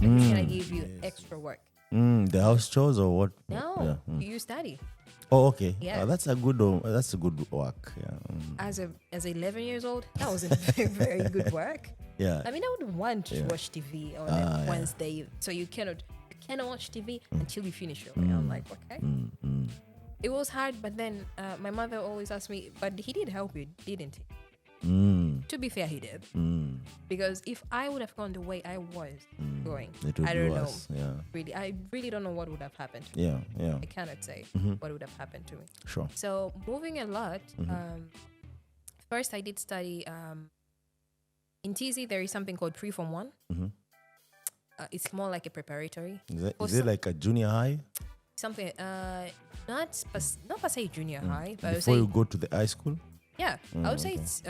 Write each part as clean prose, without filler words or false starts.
this year I gave you extra work. The house chores or what? No, you study. Oh, okay. Yeah. That's a good work. Yeah. As 11 years old, that was a very, very good work. Yeah. I mean, I would want to watch TV on a Wednesday, so you cannot watch TV until you finish your way. I'm like, okay. It was hard, but then my mother always asked me, but he did help you, didn't he? To be fair, he did. Because if I would have gone the way I was going, I don't know. Yeah. Really, I really don't know what would have happened to me. Yeah. I cannot say what would have happened to me. Sure. So moving a lot. First, I did study in TZ. There is something called Pre-Form 1. It's more like a preparatory. Is it like a junior high? Something, not per se junior high, but before you go to the high school. Yeah, I would say it's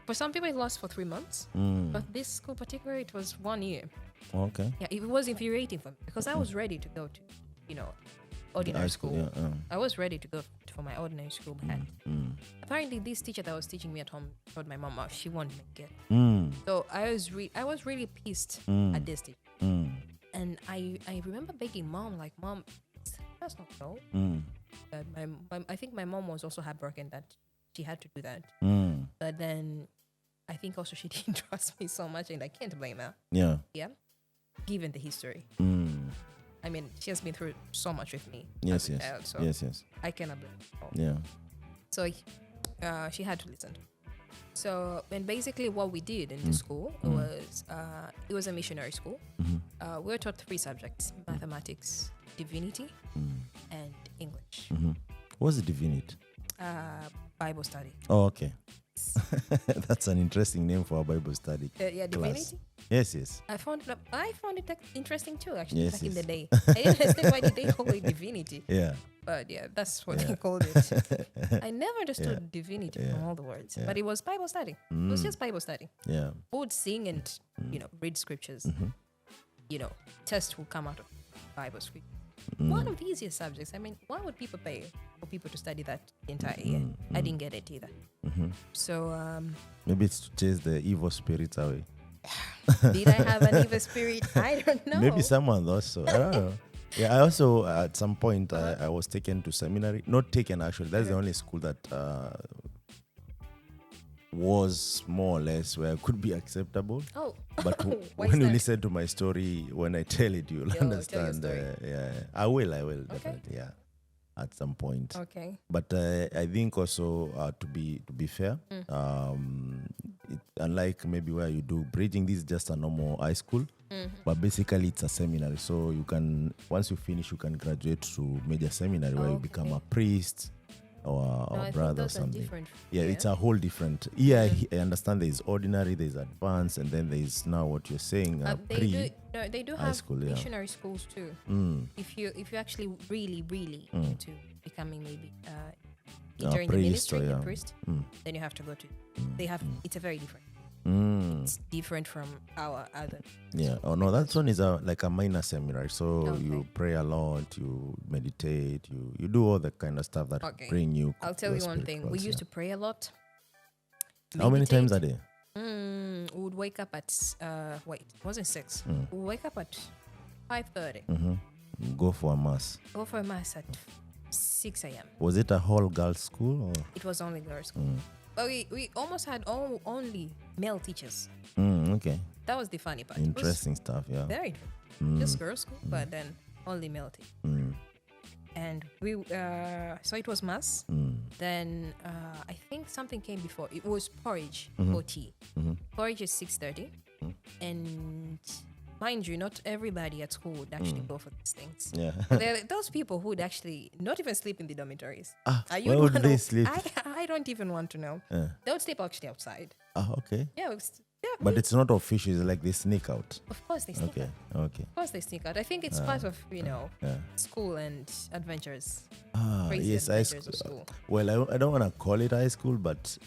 for some people it lasts for 3 months, but this school particularly it was 1 year. Okay. Yeah, it was infuriating for me because I was ready to go to, ordinary school. Yeah. I was ready to go for my ordinary school, but apparently this teacher that was teaching me at home told my mom she wanted me to get. So I was really pissed at this teacher, and I remember begging mom, like, Mom, that's not so. I think my mom was also heartbroken that she had to do that. But then I think also she didn't trust me so much, and I can't blame her. Yeah. Yeah. Given the history. I mean, she has been through so much with me. Yes. So Yes. I cannot blame her. Yeah. So she had to listen. So, and basically what we did in the school was, it was a missionary school. We were taught 3 subjects: mathematics, divinity, and English. What's the divinity? Bible study. Oh, okay. That's an interesting name for a Bible study. Yeah, divinity. Yes. I found it interesting too, actually. Yes, in the day. I didn't understand why did they call it divinity. Yeah. But yeah, that's what they called it. I never understood divinity from all the words, but it was Bible study. It was just Bible study. Yeah. We would sing and read scriptures. Tests will come out of Bible scripture. One of the easiest subjects. I mean, why would people pay for people to study that the entire year? I didn't get it either. So maybe it's to chase the evil spirits away. Did I have an evil spirit? I don't know. Maybe someone thought so. I don't know. Yeah, I also at some point I was taken to seminary. Not taken actually. That's the only school that was more or less where I could be acceptable. Oh, but when you listen to my story, when I tell it, you'll understand. I will definitely. Yeah, at some point. Okay. But I think also to be fair, unlike maybe where you do bridging, this is just a normal high school. But basically it's a seminary, so you can, once you finish, you can graduate to major seminary where you become a priest or a brother or something. Yeah, it's a whole different. I understand there is ordinary, there is advanced, and then there is now what you're saying they do have school, missionary schools too. If you actually really into becoming maybe entering the ministry, the priest, then you have to go to. They have. It's a very different. It's different from our other. Yeah. Oh no, that one is like a minor seminary. So you pray a lot, you meditate, you do all the kind of stuff that bring you. I'll tell you one thing. We used to pray a lot. How many times a day? We would wake up at it wasn't 6. We would wake up at 5:30. Go for a mass. Go for a mass at 6 a.m. Was it a whole girls' school? Or? It was only girls' school. But we almost had only male teachers. Okay. That was the funny part. Interesting stuff, yeah. Very interesting. Just girls' school, but then only male teachers. And we, so it was mass. Then I think something came before. It was porridge or tea. Porridge is 6:30. And mind you, not everybody at school would actually go for these things. Yeah. There are those people who would actually not even sleep in the dormitories. Where would they sleep? I don't even want to know. They would sleep actually outside. Okay. Yeah. But it's not official. It's like they sneak out. Of course they sneak out. Okay. Of course they sneak out. I think it's part of, school and adventures. Yes, high school. Well, I don't want to call it high school, but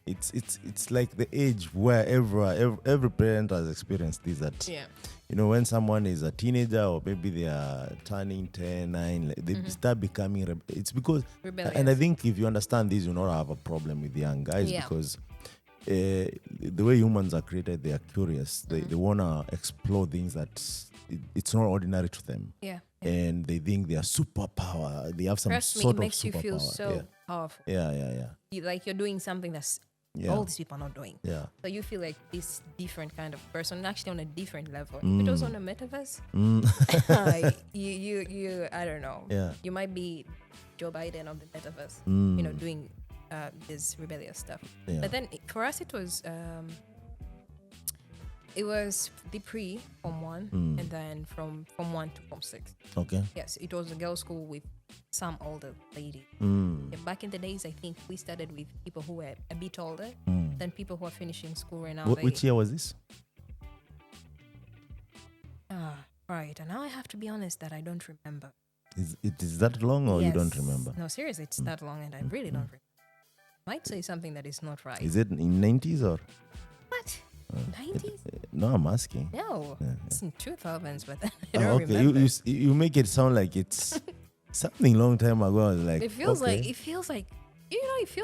it's like the age where every parent has experienced this. That when someone is a teenager or maybe they are turning 10, 9, they start becoming. It's because, rebellious. And I think if you understand this, you not have a problem with young guys because the way humans are created, they are curious. They want to explore things that it's not ordinary to them. Yeah. And they think they are superpower. They have some Trust me, sort it of makes you feel superpower. so powerful. Yeah. Like you're doing something that's all these people are not doing. Yeah. So you feel like this different kind of person, actually on a different level. If it was on a metaverse, you I don't know. Yeah. You might be Joe Biden of the metaverse, doing this rebellious stuff. Yeah. But then for us, it was the pre-Form 1 and then from Form 1 to Form 6. Okay. Yes, it was a girls' school with some older lady. Yeah, back in the days, I think we started with people who were a bit older than people who are finishing school right now. Which year was this? Right. And now I have to be honest that I don't remember. Is that long or you don't remember? No, seriously, it's that long and I really don't remember. Might say something that is not right. Is it in 90s or? What? 90s? No, I'm asking. No, Yeah. it's in 2000s, but I don't Okay, remember. you make it sound like it's something long time ago. Like It feels okay. like it feels like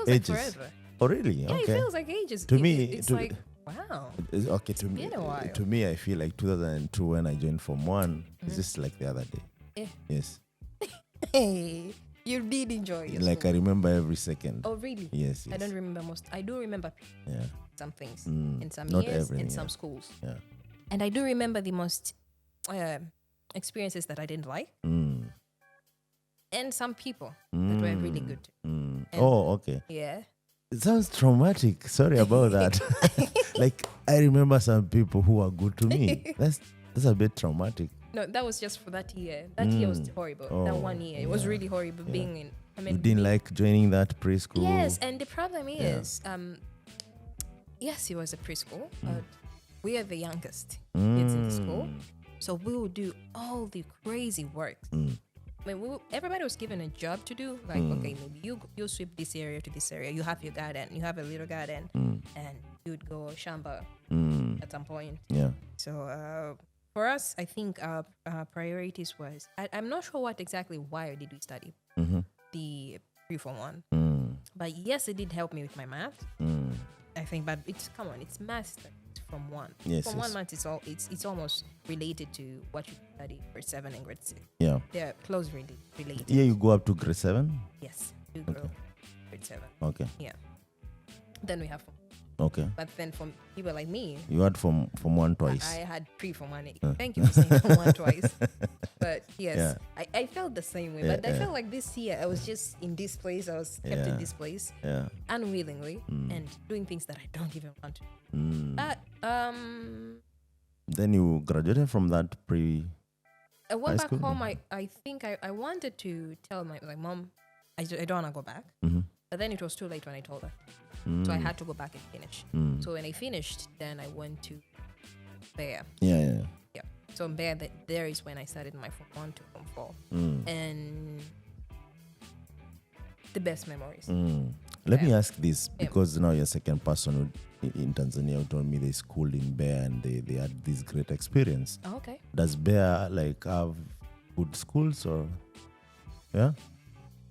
Ages. forever. Oh really? Yeah, Okay. it feels like ages. To me, it's to- like wow. Okay, to me, been a while. to me, I feel like 2002 when I joined Form 1. It's just like the other day. Yeah. Yes. Hey, you did enjoy your Like school. I remember every second. Oh really? Yes. I don't remember most. I do remember Yeah. some things Mm, in some not years everything, in some yeah. schools, Yeah. and I do remember the most experiences that I didn't like, and some people that were really good. And- Oh, okay. Yeah. It sounds traumatic. Sorry about that. Like I remember some people who are good to me. That's a bit traumatic. No, that was just for that year. That year was horrible. That Oh, 1 year, it was yeah, really horrible being in. I mean, You didn't like joining that preschool. Yes, and the problem is, yes, it was a preschool, but we are the youngest kids in the school, so we will do all the crazy work. I mean, everybody was given a job to do. Like, okay, maybe you sweep this area to this area. You have your garden. You have a little garden, and you'd go shamba at some point. Yeah. So for us, I think our priorities was I'm not sure what exactly why did we study the pre-form 1, but yes, it did help me with my math. I think, but it's math from 1. Yes, From 1 yes. month, it's almost related to what you study grade 7 and grade 6. Yeah. They're closely related. Yeah, you go up to grade 7. Yes, you grow grade 7. Okay. Yeah. Then we have, Okay. but then for people like me, You had from 1 twice. I had pre-form 1. Thank you for saying form 1 twice. But yes, Yeah. I felt the same way. Yeah, But I yeah. felt like this year I was just in this place. I was kept in this place Yeah. unwillingly and doing things that I don't even want to. But Then you graduated from that I went High back school? home. I think I wanted to tell my mom I don't want to go back. But then it was too late when I told her. So I had to go back and finish. So when I finished, then I went to Bear. Yeah. Yeah. So Bear, there is when I started my Form 1 to Form 4. And the best memories. Let me Yeah. ask this, because now you're second person in Tanzania who told me they schooled in Bear and they had this great experience. Oh, okay. Does Bear like have good schools or? Yeah,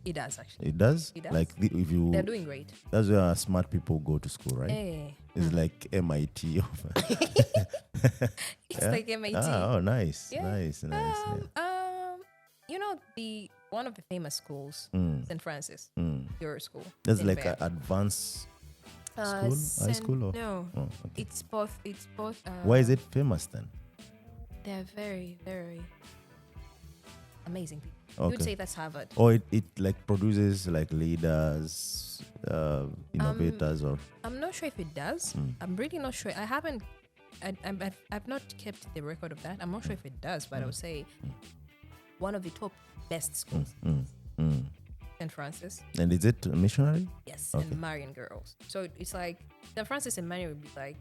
It does actually. it does. It does. Like if you, They're doing great. that's where smart people go to school, right? Hey. It's like MIT. It's like MIT. Oh, nice, Yeah. nice. You know one of the famous schools, St. Francis, your school. That's in like Bear. an advanced school, high school, or No, Oh, okay. it's both. It's both. Why is it famous then? They're very, very amazing people. Okay. You'd say that's Harvard. Or it like produces like leaders, innovators, or I'm not sure if it does. I'm really not sure. I've not kept the record of that. I'm not sure if it does, but I would say one of the top best schools, St. Francis. and is it missionary? Yes, Okay. and Marian girls. So it's like St. Francis and Marian would be like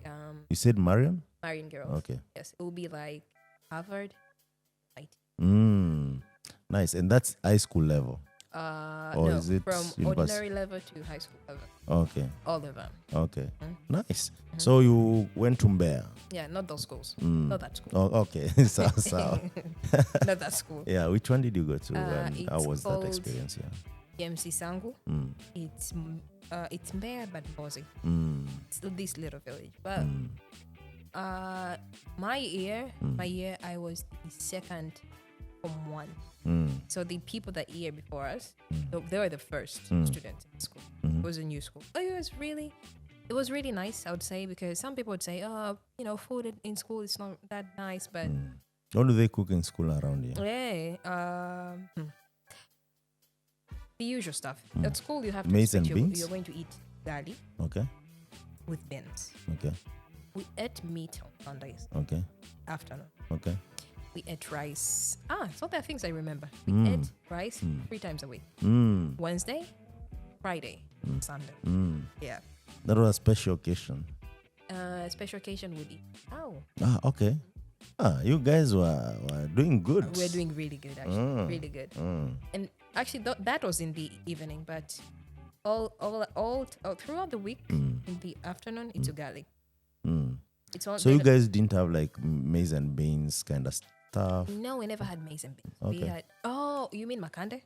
You said Mariam? Marian girls. Okay. Yes, it would be like Harvard. IT. Nice. And that's high school level. Or No, is it from university? ordinary level to high school level, Okay. all of them. Okay. Nice. So you went to Mbeya. Yeah, not those schools, not that school, Oh, okay. so not that school. yeah. Which one did you go to? And how It's was that called- experience? Yeah. PMC Sangu. It's Mbeya but Mbozi. It's this little village. But my year, I was the second from one. So the people that year before us, they were the first students in school. It was a new school. But it was really nice, I would say, because some people would say, oh, food in school is not that nice, but what do they cook in school around here? Yeah, the usual stuff. At school, you have to maize and beans. You're going to eat gali. Okay. With beans. Okay. We ate meat on Sundays. Okay. Afternoon. Okay. We ate rice. So there are things I remember. We ate rice 3 times a week. Wednesday, Friday, Sunday. Yeah. That was a special occasion. Special occasion would eat. Okay. You guys were doing good. We're doing really good, actually. Really good. And actually, that was in the evening, but all throughout the week, in the afternoon, it's ugali. It's all so you guys didn't have like maize and beans kind of stuff? No, we never had maize and beans. Okay. We had, you mean makande?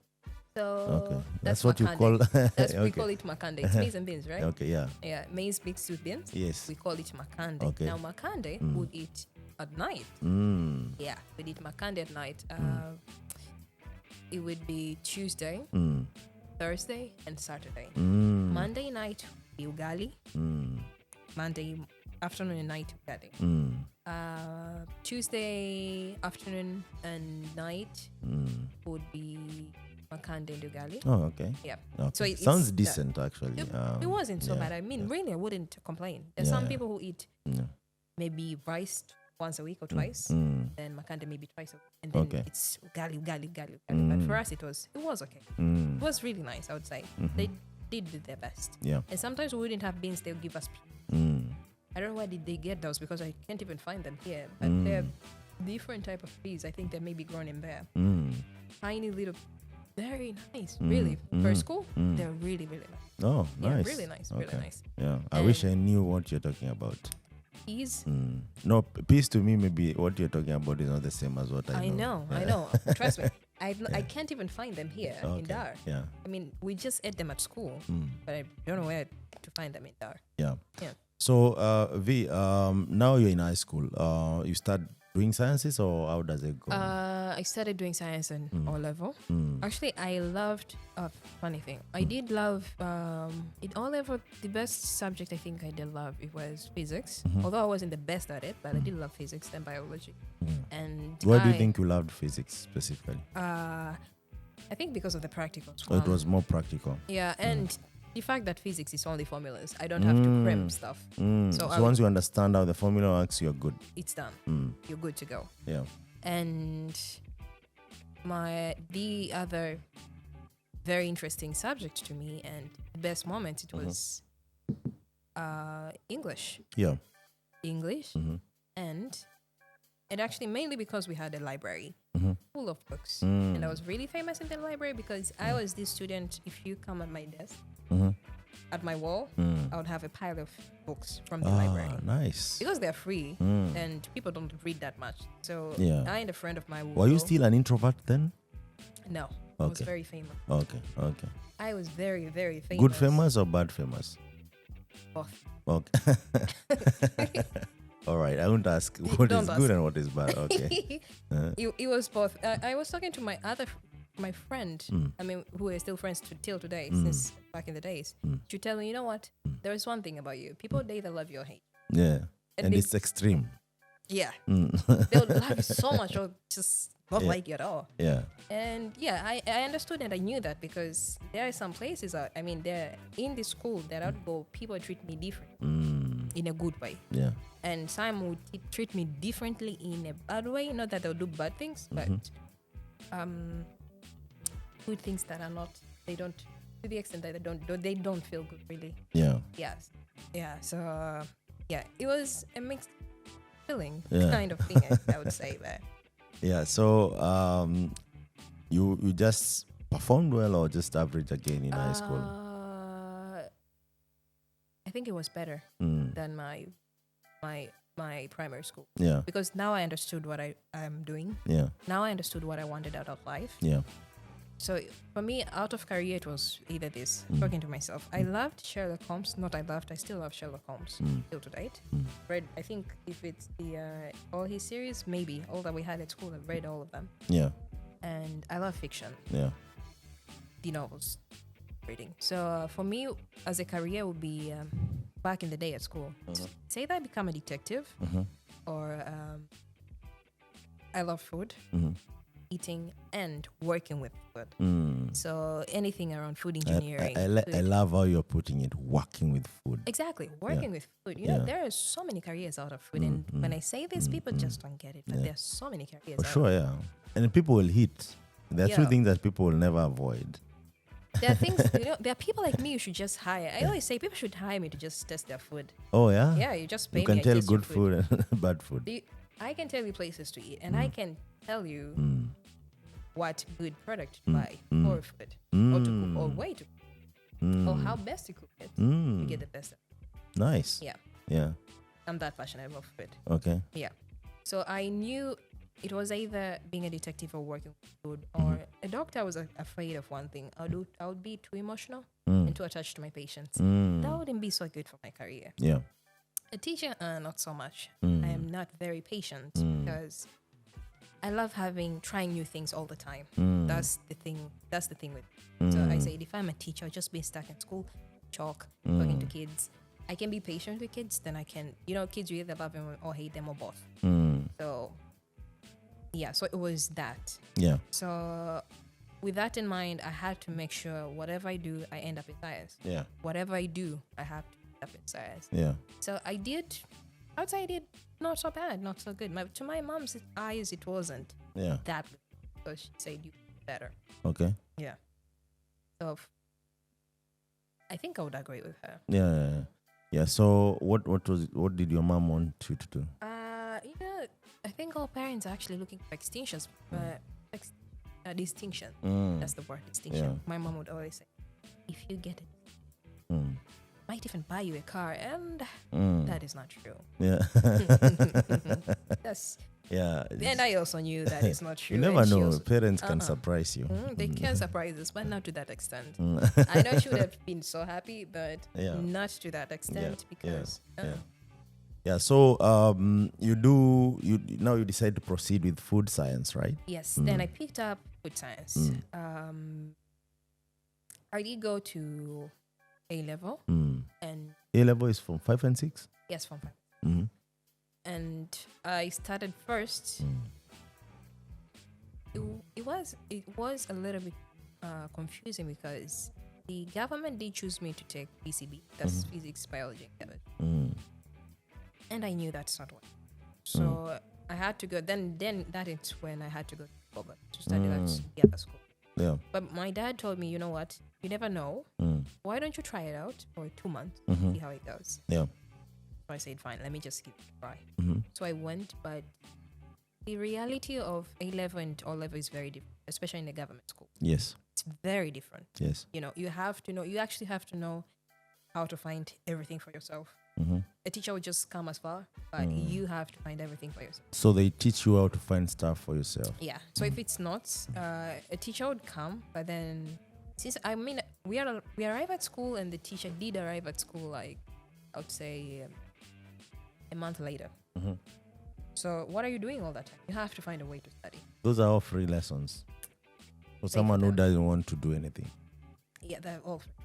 So okay. That's what makande. you call okay. We call it makande. It's maize and beans, right? Okay, yeah. Yeah, maize mixed with beans. Yes. We call it makande. Okay. Now makande would eat at night. Yeah, we'd eat makande at night. It would be Tuesday, Thursday, and Saturday. Monday night, ugali. Monday afternoon and night, ugali. Tuesday afternoon and night would be makande and ugali. Oh, okay. Yeah. Okay. So it sounds decent, actually. It wasn't so bad. I mean, really, I wouldn't complain. There's some people who eat maybe rice once a week or twice, then makande maybe twice a week, and then it's ugali. But for us, it was okay. It was really nice, I would say. They did their best. Yeah. And sometimes we wouldn't have beans; they would give us peas. I don't know where did they get those, because I can't even find them here. But they're different type of peas. I think they may be grown in there. Tiny little, very nice. Really, for school, they're really, really nice. Oh, nice. Yeah, really nice. Really nice. Yeah, I wish I knew what you're talking about. Peas? No, peas to me, maybe what you're talking about is not the same as what I know. I know. Trust me. I can't even find them here in Dar. Yeah. I mean, we just ate them at school, but I don't know where to find them in Dar. Yeah. Yeah. So, V, now you're in high school. You start doing sciences, or how does it go? I started doing science in O level. Actually, I loved funny thing. I did love in O level. The best subject I think I did love it was physics. Although I wasn't the best at it, but I did love physics and biology. And why do you think you loved physics specifically? I think because of the practicals. It was more practical. Yeah, and the fact that physics is only formulas, I don't have to cram stuff. So once you understand how the formula works, you're good. It's done. You're good to go. Yeah. And the other very interesting subject to me and the best moment, it was English. Yeah. English. And actually mainly because we had a library full of books. And I was really famous in the library because I was this student. If you come at my desk, at my wall, I would have a pile of books from the library. Nice. Because they're free and people don't read that much. So I and a friend of mine Were you still an introvert then? No. I was very famous. Okay. I was very, very famous. Good famous or bad famous? Both. Okay. All right. I won't ask what is good and what is bad. Okay. It was both. I was talking to my friend, I mean, who we're still friends till today, since back in the days. She tell me, you know what? There is one thing about you. People, they either love you or hate. Yeah. And it's extreme. Yeah. They'll love you so much or just not like you at all. Yeah. And I understood and I knew that because there are some places, they're in the school that I'd go, people treat me different in a good way. Yeah. And some would treat me differently in a bad way. Not that they'll do bad things, but good things that are not, they don't, to the extent that they don't feel good really. Yeah. Yes. Yeah. So it was a mixed feeling kind of thing, I would say there. Yeah. So you just performed well or just average again in high school? I think it was better than my primary school. Yeah. Because now I understood what I am doing. Yeah. Now I understood what I wanted out of life. Yeah. So for me, out of career, it was either this, talking to myself. I loved Sherlock Holmes. I still love Sherlock Holmes till to date. Read, I think if it's the all his series, maybe all that we had at school, I've read all of them. Yeah. And I love fiction, Yeah. the novels, reading. So for me, as a career, would be back in the day at school. Say that I become a detective, or I love food. Eating and working with food. So anything around food engineering. I love how you're putting it, working with food. Exactly, working with food. You know, there are so many careers out of food. And when I say this, people just don't get it. But there are so many careers For sure, yeah. And people will hit. There are two things that people will never avoid. There are things, there are people like me you should just hire. I always say people should hire me to just test their food. Oh, yeah? Yeah, you just pay me. You can me, tell good food and bad food. I can tell you places to eat, and I can tell you what good product to buy for food, or to cook, or way to cook, or how best to cook it to get the best. Nice. Yeah. Yeah. I'm that passionate about food. Okay. Yeah. So I knew it was either being a detective or working with food, or a doctor. I was afraid of one thing. I would be too emotional and too attached to my patients. That wouldn't be so good for my career. Yeah. A teacher, not so much. I am not very patient because I love trying new things all the time. That's the thing with me. So I said, if I'm a teacher, I'll just be stuck in school, chalk, talking to kids. I can be patient with kids, then I can, kids, you either love them or hate them or both. So, yeah, so it was that. Yeah. So with that in mind, I had to make sure whatever I do, I end up in science. Yeah. Whatever I do, I have to end up in science. Yeah. So I would say I did not so bad, not so good. To my mom's eyes, it wasn't that good. So she said, you better. Okay. Yeah. So I think I would agree with her. Yeah. Yeah. So what did your mom want you to do? I think all parents are actually looking for distinctions. Distinction. That's the word, distinction. Yeah. My mom would always say, if you get it, might even buy you a car, and that is not true. Yeah. And I also knew that it's not true. You never know. Parents can surprise you. They can surprise us, but not to that extent. I know she would have been so happy, but not to that extent because. Yeah. So you decide to proceed with food science, right? Yes. Then I picked up food science. I did go to A level, and A level is from 5 and 6. Yes, from 5. And I started first. It was a little bit confusing because the government did choose me to take PCB, that's physics, biology, and chemistry. And I knew that's not what. So I had to go. Then that is when I had to go to study at the other school. Yeah. But my dad told me, you know what? You never know. Why don't you try it out for 2 months, see how it goes? Yeah. So I said, fine, let me just give it a try. So I went, but the reality of A level and O level is very different, especially in the government school. Yes. It's very different. Yes. You actually have to know how to find everything for yourself. A teacher would just come as far, but you have to find everything for yourself. So they teach you how to find stuff for yourself. Yeah. So if it's not, a teacher would come, but then we arrive at school, and the teacher did arrive at school, like I would say a month later. So what are you doing all that time? You have to find a way to study. Those are all free lessons for someone who doesn't want to do anything. Yeah, they're all free.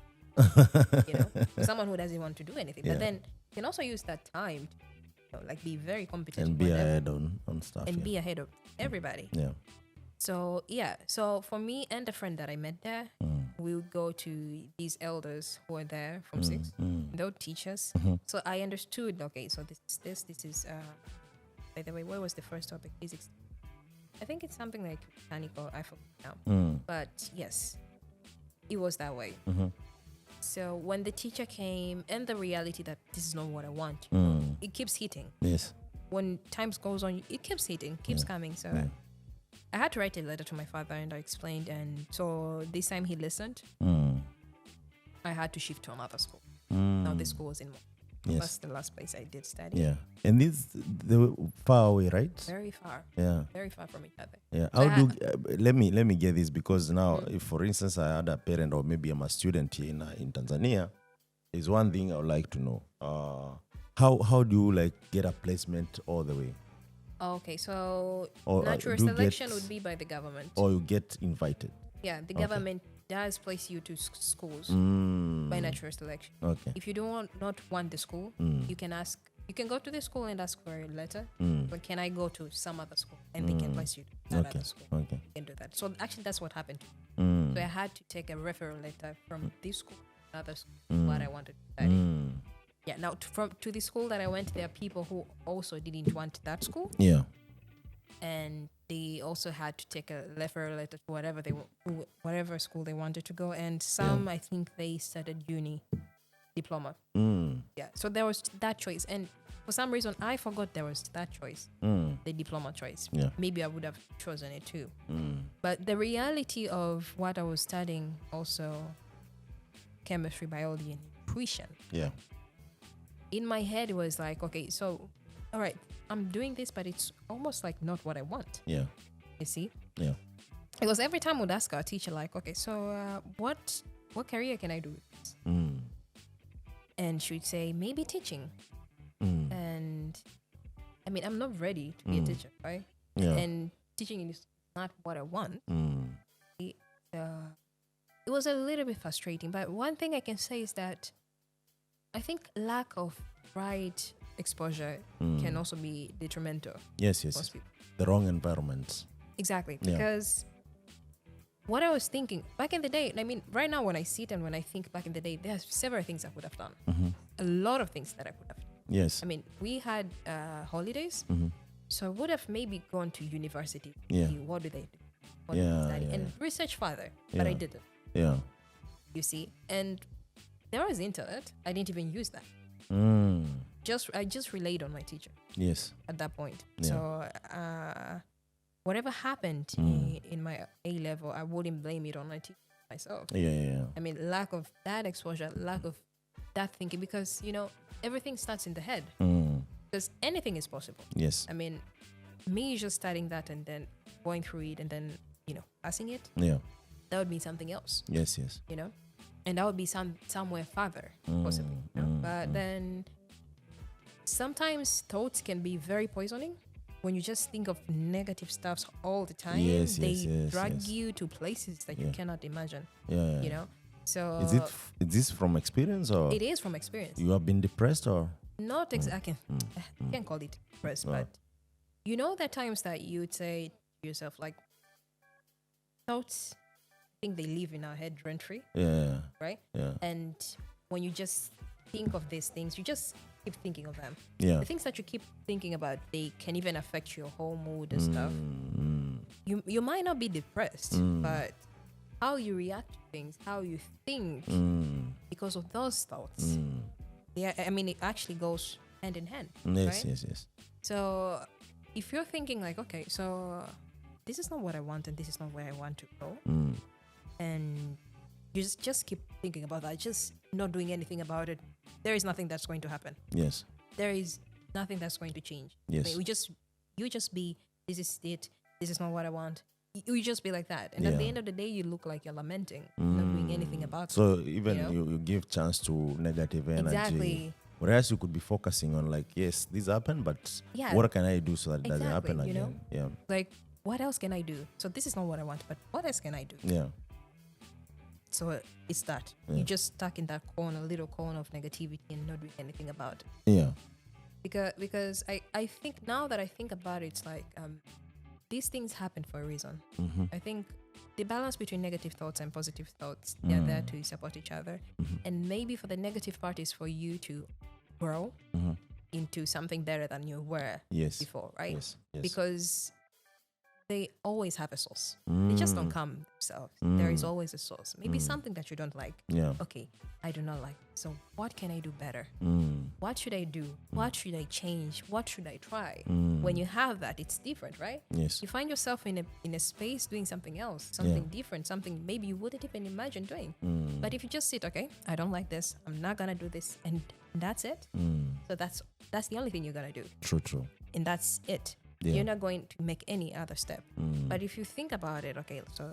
Someone who doesn't want to do anything, but then you can also use that time to be very competent and be ahead on stuff and be ahead of everybody. So for me and a friend that I met there, we would go to these elders who are there from 6. They would teach us. So I understood, okay, so this is by the way, what was the first topic? Physics. I think it's something like mechanical, I forgot now. But yes, it was that way. So when the teacher came, and the reality that this is not what I want, it keeps hitting. Yes. When times goes on, it keeps hitting, keeps coming. So I had to write a letter to my father, and I explained. And so this time he listened. I had to shift to another school. Now this school was in. Yes. That's the last place I did study. Yeah. And they were far away, right? Very far. Yeah. Very far from each other. Yeah. So How do let me get this, because now if for instance I had a parent or maybe I'm a student here in Tanzania, is one thing I would like to know. How do you like get a placement all the way? Okay, so Or, natural do you selection get- would be by the government. Or you get invited? Yeah, the government does place you to schools Mm. by natural selection. Okay. If you don't not want the school, you can ask. You can go to the school and ask for a letter. But can I go to some other school? And they can place you to that Okay. other school. Okay. You can do that. So actually, that's what happened to me. So I had to take a referral letter from this school, to another school, what I wanted to study. Yeah. Now, to the school that I went, there are people who also didn't want that school, Yeah. and they also had to take a referral letter to whatever school they wanted to go. And some, I think, they started uni diploma. Yeah. So there was that choice, and for some reason, I forgot there was that choice, the diploma choice. Yeah. Maybe I would have chosen it too. But the reality of what I was studying, also chemistry, biology, and nutrition. Yeah. In my head, it was like, okay, so, all right, I'm doing this, but it's almost like not what I want. Yeah. You see? Yeah. Because every time we'd ask our teacher, like, okay, so what career can I do with this? And she would say, maybe teaching. And I mean, I'm not ready to be a teacher, right? Yeah. And teaching is not what I want. It was a little bit frustrating. But one thing I can say is that I think lack of right exposure can also be detrimental. Yes. Most people. The wrong environment. Exactly. Yeah. Because what I was thinking back in the day, I mean, right now when I sit and when I think back in the day, there are several things I would have done. A lot of things that I could have done. Yes. I mean, we had holidays, so I would have maybe gone to university. Yeah. See, what do they do? What do they Yeah, study? yeah, And research further, but I Yeah. didn't. Yeah. You see, and there was internet. I didn't even use that. I just relied on my teacher Yes. at that point. Yeah. So whatever happened in my A level, I wouldn't blame it on my teacher myself. Yeah. I mean, lack of that exposure, lack of that thinking, because everything starts in the head. Because anything is possible. Yes. I mean, me just studying that and then going through it and then passing it, Yeah. that would be something else. Yes. And that would be somewhere further possibly. But then sometimes thoughts can be very poisoning. When you just think of negative stuff all the time, Yes, they yes, drag yes. you to places that you cannot imagine. Yeah. So Is this from experience, or it is from experience. you have been depressed, or? Not exactly. I can't call it depressed, but there are times that you would say to yourself, like, thoughts, I think they live in our head rent free, Yeah. right? Yeah. And when you just think of these things, you just keep thinking of them. Yeah. The things that you keep thinking about, they can even affect your whole mood and stuff. You might not be depressed, but how you react to things, how you think because of those thoughts. Yeah, I mean, it actually goes hand in hand. Yes. right? Yes. So if you're thinking like, okay, so this is not what I want and this is not where I want to go, and you just keep thinking about that, just not doing anything about it, there is nothing that's going to happen. Yes. There is nothing that's going to change. Yes. I mean, you just be, this is it, this is not what I want. You just be like that, and at the Yeah. end of the day, you look like you're lamenting, not doing anything about it. So even know? you give chance to negative energy. Exactly. Whereas you could be focusing on, like, yes, this happened, but Yeah. what can I do so that it doesn't Exactly, happen you know? again? Yeah. Like, what else can I do? So this is not what I want, but what else can I do? Yeah. So it's that. Yeah. You're just stuck in that little corner of negativity and not doing anything about it. Yeah. Because I think now that I think about it, it's like these things happen for a reason. I think the balance between negative thoughts and positive thoughts, they're there to support each other. And maybe for the negative part is for you to grow into something better than you were Yes. before, right? Yes. Yes. Because they always have a source. They just don't come themselves. There is always a source. Maybe something that you don't like. Yeah. Okay, I do not like. So what can I do better? What should I do? What should I change? What should I try? When you have that, it's different, right? Yes. You find yourself in a space doing something else, something different, something maybe you wouldn't even imagine doing. But if you just sit, okay, I don't like this, I'm not gonna do this, and and that's it. So that's the only thing you're gonna do. True. And that's it. Yeah. You're not going to make any other step. But if you think about it, okay, so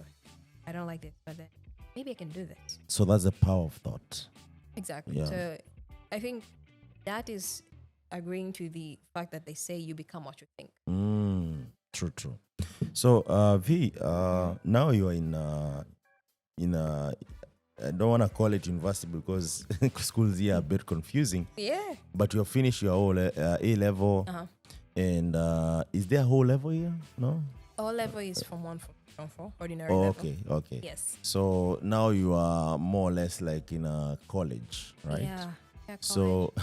I don't like this, but then maybe I can do this. So that's the power of thought. Exactly. Yeah. So I think that is agreeing to the fact that they say you become what you think. True. So V, now you are in I don't want to call it university because schools here are a bit confusing. Yeah. But you have finished your whole A level. And is there a whole level here? No? All level is from 1 from 4, ordinary level. Okay. Yes. So now you are more or less like in a college, right? Yeah. So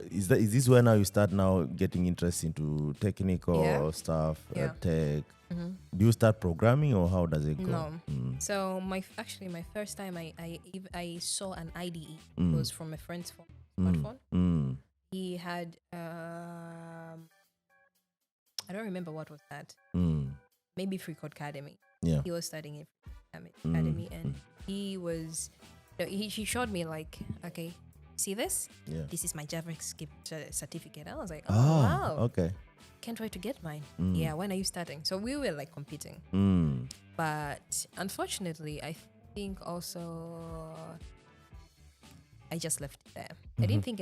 is this where now you start now getting interest into technical stuff, tech? Do you start programming or how does it go? No. So my first time I saw an IDE. It was from a friend's smartphone. He had I don't remember what was that. Maybe Free Code Academy. Yeah. He was studying in Academy, and he was. He showed me like, okay, see this? Yeah. This is my JavaScript certificate. I was like, wow. Okay. Can't wait to get mine. Yeah. When are you starting? So we were like competing. But unfortunately, I think also I just left it there. I didn't think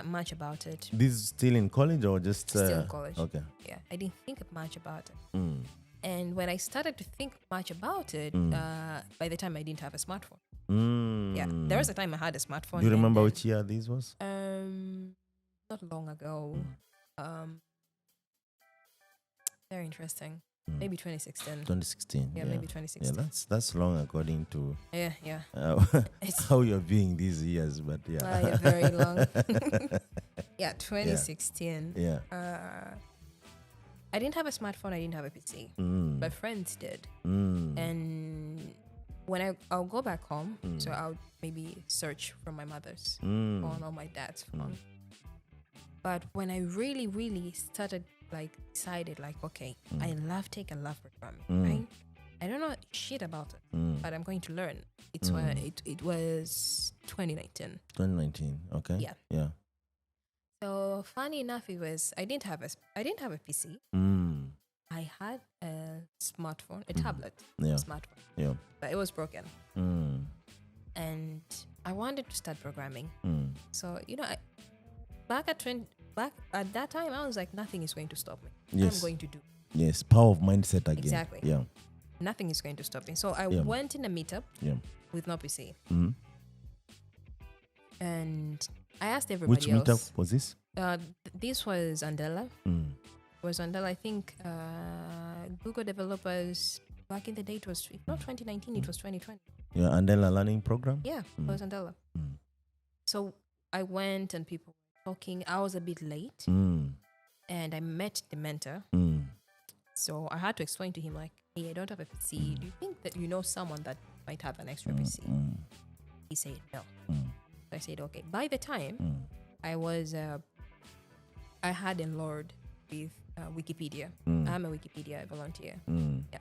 much about it. This is still in college or just still in college? Okay. Yeah, I didn't think much about it. And when I started to think much about it, by the time I didn't have a smartphone. Yeah, there was a time I had a smartphone. Do you remember which year this was? Not long ago. Very interesting. Maybe 2016. 2016. Yeah, maybe 2016. Yeah, that's long according to yeah. how you're viewing these years, but yeah. Yeah, very long. Yeah, 2016. Yeah. I didn't have a smartphone. I didn't have a PC. My friends did. And when I'll go back home, so I'll maybe search from my mother's phone or my dad's phone. But when I really, really started, like, decided, like, okay, I love tech, I love programming, right? I don't know shit about it, but I'm going to learn. It's why it was 2019. 2019, okay. Yeah. So funny enough, it was I didn't have a PC. I had a smartphone, a tablet, smartphone. Yeah. But it was broken. And I wanted to start programming. So, back at that time, I was like, nothing is going to stop me. Yes. I'm going to do. Yes, power of mindset again. Exactly. Yeah. Nothing is going to stop me. So I went in a meetup with no PC. And I asked everybody Which else. Which meetup was this? This was Andela. It was Andela. I think Google developers, back in the day, it was, if not 2019, it was 2020. Yeah, Andela learning program? Yeah, it was Andela. So I went and people were talking. I was a bit late. And I met the mentor. So I had to explain to him, like, hey, I don't have a PC. Do you think that you know someone that might have an extra PC? He said no. So I said, okay. By the time I had enrolled with Wikipedia. I'm a Wikipedia volunteer. Yeah.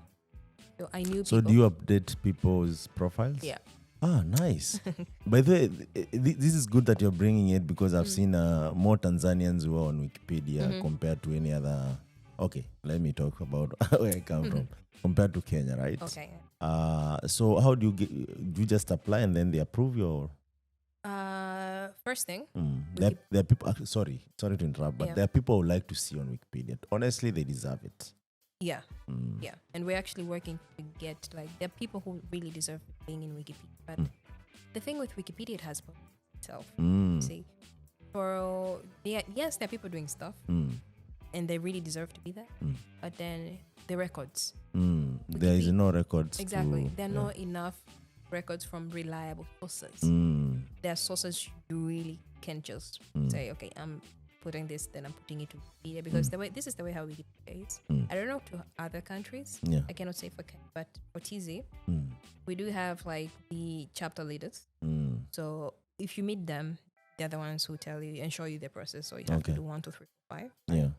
So I knew people. So do you update people's profiles? Yeah. Ah, nice. By the way, this is good that you're bringing it because I've seen more Tanzanians who are on Wikipedia compared to any other. Okay, let me talk about where I come from compared to Kenya, right? Okay. So how do you just apply and then they approve your? First thing. There are people. Sorry to interrupt, but there are people who like to see on Wikipedia. Honestly, they deserve it. Yeah. Yeah. And we're actually working to get, like, there are people who really deserve being in Wikipedia. But the thing with Wikipedia, it has itself. See, yes, there are people doing stuff, and they really deserve to be there. But then the records. There is no records. Exactly. There are not enough records from reliable sources. There are sources you really can just say, okay, I'm putting this, then I'm putting it to Wikipedia, because this is the way how Wikipedia is. I don't know to other countries. I cannot say for Kenya, but for TZ, we do have, like, the chapter leaders. So if you meet them, they're the ones who tell you and show you the process. So you have to do 1, 2, 3, 4, 5. Yeah.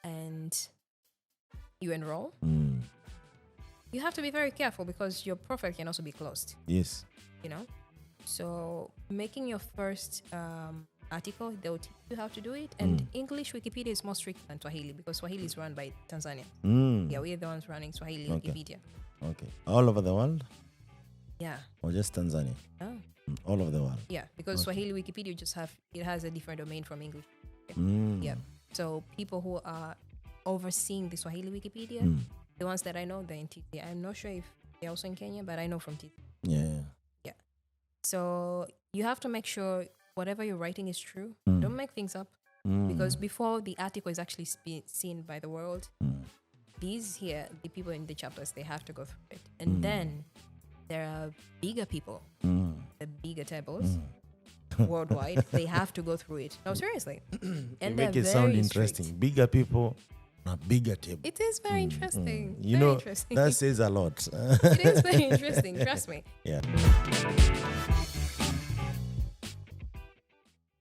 And you enroll. You have to be very careful because your profile can also be closed. Yes. So making your first article, they'll teach you how to do it. And English Wikipedia is more strict than Swahili because Swahili is run by Tanzania. Yeah, we're the ones running Swahili Wikipedia. Okay. All over the world? Yeah. Or just Tanzania? Oh. All over the world? Yeah, because Swahili Wikipedia it has a different domain from English. Yeah. So people who are overseeing the Swahili Wikipedia, the ones that I know, they're in TZ. I'm not sure if they're also in Kenya, but I know from TZ. Yeah. So you have to make sure whatever you're writing is true. Don't make things up. Because before the article is actually seen by the world, the people in the chapters, they have to go through it. And then there are bigger people, the bigger tables worldwide, they have to go through it. No, seriously. And make it sound interesting. Strict. Bigger people, a bigger table. It is very interesting. You very know, interesting. that says a lot. It is very interesting, trust me. Yeah.